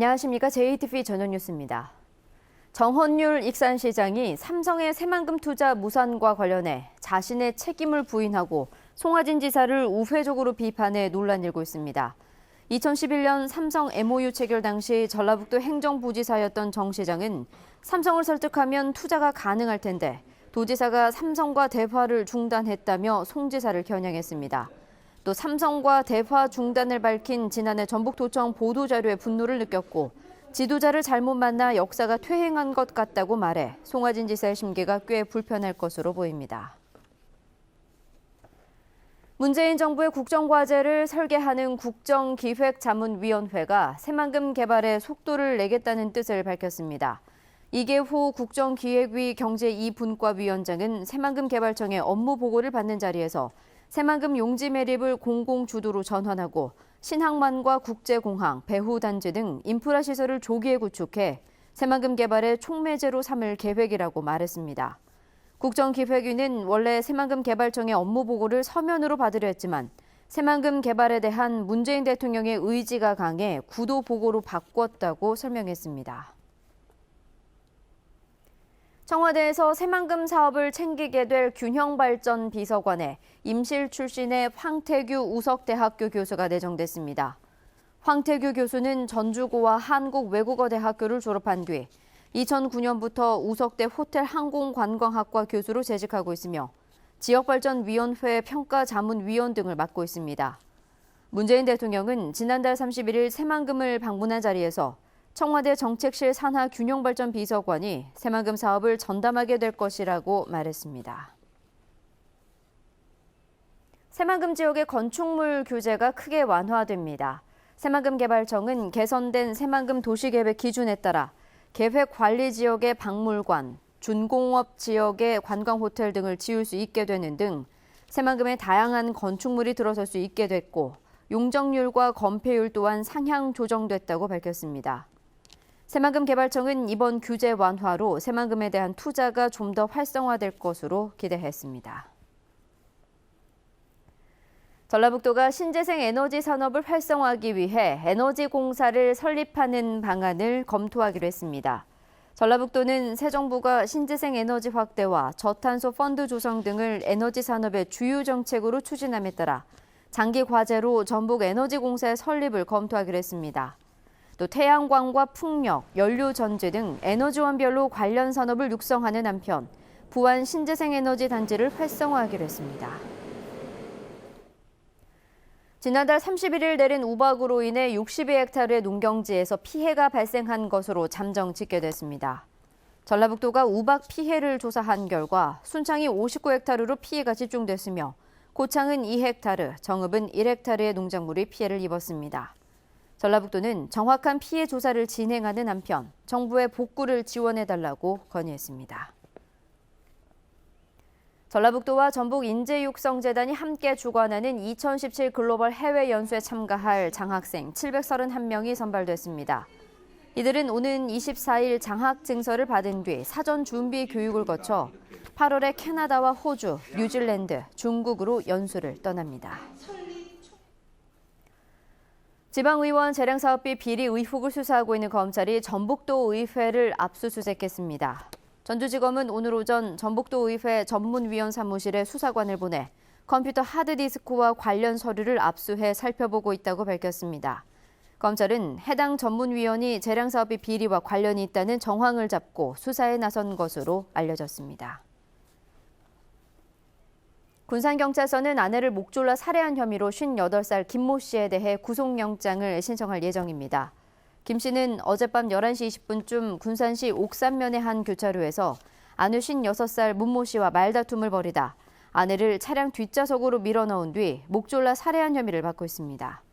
안녕하십니까. JTBC 전현뉴스입니다. 정헌율 익산시장이 삼성의 새만금 투자 무산과 관련해 자신의 책임을 부인하고 송하진 지사를 우회적으로 비판해 논란이 일고 있습니다. 2011년 삼성 MOU 체결 당시 전라북도 행정부지사였던 정 시장은 삼성을 설득하면 투자가 가능할 텐데 도지사가 삼성과 대화를 중단했다며 송 지사를 겨냥했습니다. 또 삼성과 대화 중단을 밝힌 지난해 전북도청 보도자료에 분노를 느꼈고 지도자를 잘못 만나 역사가 퇴행한 것 같다고 말해 송하진 지사의 심기가 꽤 불편할 것으로 보입니다. 문재인 정부의 국정과제를 설계하는 국정기획자문위원회가 새만금 개발에 속도를 내겠다는 뜻을 밝혔습니다. 이계호 국정기획위 경제2분과위원장은 새만금 개발청의 업무 보고를 받는 자리에서 새만금 용지 매립을 공공주도로 전환하고 신항만과 국제공항, 배후단지 등 인프라 시설을 조기에 구축해 새만금 개발의 촉매제로 삼을 계획이라고 말했습니다. 국정기획위는 원래 새만금 개발청의 업무 보고를 서면으로 받으려 했지만 새만금 개발에 대한 문재인 대통령의 의지가 강해 구도 보고로 바꿨다고 설명했습니다. 청와대에서 새만금 사업을 챙기게 될 균형발전 비서관에 임실 출신의 황태규 우석대학교 교수가 내정됐습니다. 황태규 교수는 전주고와 한국외국어대학교를 졸업한 뒤 2009년부터 우석대 호텔항공관광학과 교수로 재직하고 있으며 지역발전위원회 평가자문위원 등을 맡고 있습니다. 문재인 대통령은 지난달 31일 새만금을 방문한 자리에서 청와대 정책실 산하균형발전 비서관이 새만금 사업을 전담하게 될 것이라고 말했습니다. 새만금 지역의 건축물 규제가 크게 완화됩니다. 새만금 개발청은 개선된 새만금 도시계획 기준에 따라 계획관리지역의 박물관, 준공업 지역의 관광호텔 등을 지을 수 있게 되는 등 새만금에 다양한 건축물이 들어설 수 있게 됐고 용적률과 건폐율 또한 상향 조정됐다고 밝혔습니다. 새만금 개발청은 이번 규제 완화로 새만금에 대한 투자가 좀 더 활성화될 것으로 기대했습니다. 전라북도가 신재생 에너지 산업을 활성화하기 위해 에너지공사를 설립하는 방안을 검토하기로 했습니다. 전라북도는 새 정부가 신재생 에너지 확대와 저탄소 펀드 조성 등을 에너지 산업의 주요 정책으로 추진함에 따라 장기 과제로 전북 에너지공사의 설립을 검토하기로 했습니다. 또 태양광과 풍력, 연료 전지 등 에너지원별로 관련 산업을 육성하는 한편 부안 신재생 에너지 단지를 활성화하기로 했습니다. 지난달 31일 내린 우박으로 인해 62헥타르의 농경지에서 피해가 발생한 것으로 잠정 집계됐습니다. 전라북도가 우박 피해를 조사한 결과 순창이 59헥타르로 피해가 집중됐으며 고창은 2헥타르, 정읍은 1헥타르의 농작물이 피해를 입었습니다. 전라북도는 정확한 피해 조사를 진행하는 한편 정부의 복구를 지원해달라고 건의했습니다. 전라북도와 전북인재육성재단이 함께 주관하는 2017 글로벌 해외 연수에 참가할 장학생 731명이 선발됐습니다. 이들은 오는 24일 장학 증서를 받은 뒤 사전 준비 교육을 거쳐 8월에 캐나다와 호주, 뉴질랜드, 중국으로 연수를 떠납니다. 지방의원 재량사업비 비리 의혹을 수사하고 있는 검찰이 전북도 의회를 압수수색했습니다. 전주지검은 오늘 오전 전북도 의회 전문위원 사무실에 수사관을 보내 컴퓨터 하드디스크와 관련 서류를 압수해 살펴보고 있다고 밝혔습니다. 검찰은 해당 전문위원이 재량사업비 비리와 관련이 있다는 정황을 잡고 수사에 나선 것으로 알려졌습니다. 군산경찰서는 아내를 목졸라 살해한 혐의로 58살 김모 씨에 대해 구속영장을 신청할 예정입니다. 김 씨는 어젯밤 11시 20분쯤 군산시 옥산면의 한 교차로에서 아내 56살 문모 씨와 말다툼을 벌이다 아내를 차량 뒷좌석으로 밀어넣은 뒤 목졸라 살해한 혐의를 받고 있습니다.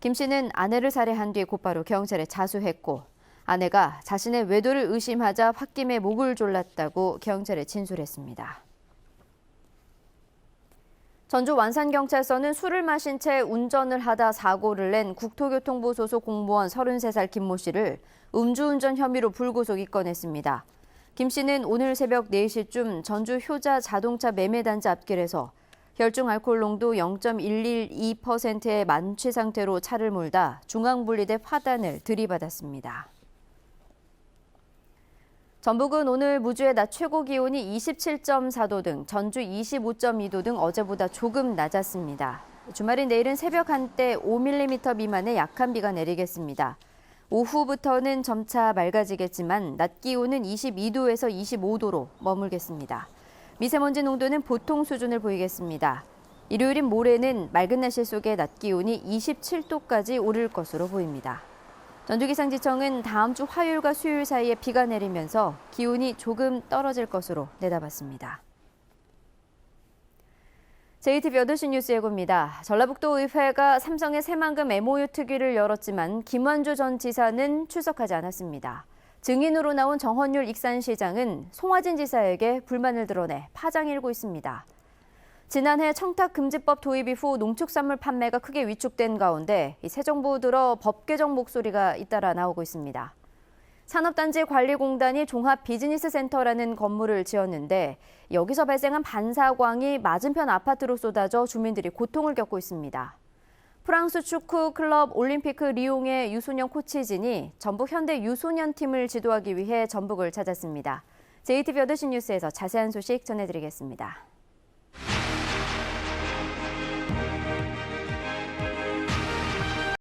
김 씨는 아내를 살해한 뒤 곧바로 경찰에 자수했고 아내가 자신의 외도를 의심하자 홧김에 목을 졸랐다고 경찰에 진술했습니다. 전주 완산경찰서는 술을 마신 채 운전을 하다 사고를 낸 국토교통부 소속 공무원 33살 김모 씨를 음주운전 혐의로 불구속 입건했습니다. 김 씨는 오늘 새벽 4시쯤 전주 효자 자동차 매매단지 앞길에서 혈중 알코올 농도 0.112%의 만취 상태로 차를 몰다 중앙분리대 화단을 들이받았습니다. 전북은 오늘 무주의 낮 최고 기온이 27.4도 등 전주 25.2도 등 어제보다 조금 낮았습니다. 주말인 내일은 새벽 한때 5mm 미만의 약한 비가 내리겠습니다. 오후부터는 점차 맑아지겠지만 낮 기온은 22도에서 25도로 머물겠습니다. 미세먼지 농도는 보통 수준을 보이겠습니다. 일요일인 모레는 맑은 날씨 속에 낮 기온이 27도까지 오를 것으로 보입니다. 전주기상지청은 다음 주 화요일과 수요일 사이에 비가 내리면서 기온이 조금 떨어질 것으로 내다봤습니다. JTBC 8시 뉴스 예고입니다. 전라북도 의회가 삼성의 새만금 MOU 특위를 열었지만 김완주 전 지사는 출석하지 않았습니다. 증인으로 나온 정헌율 익산시장은 송화진 지사에게 불만을 드러내 파장이 일고 있습니다. 지난해 청탁금지법 도입 이후 농축산물 판매가 크게 위축된 가운데 새 정부 들어 법 개정 목소리가 잇따라 나오고 있습니다. 산업단지관리공단이 종합비즈니스센터라는 건물을 지었는데 여기서 발생한 반사광이 맞은편 아파트로 쏟아져 주민들이 고통을 겪고 있습니다. 프랑스 축구 클럽 올림피크 리옹의 유소년 코치진이 전북 현대 유소년 팀을 지도하기 위해 전북을 찾았습니다. JTBC 8시 뉴스에서 자세한 소식 전해드리겠습니다.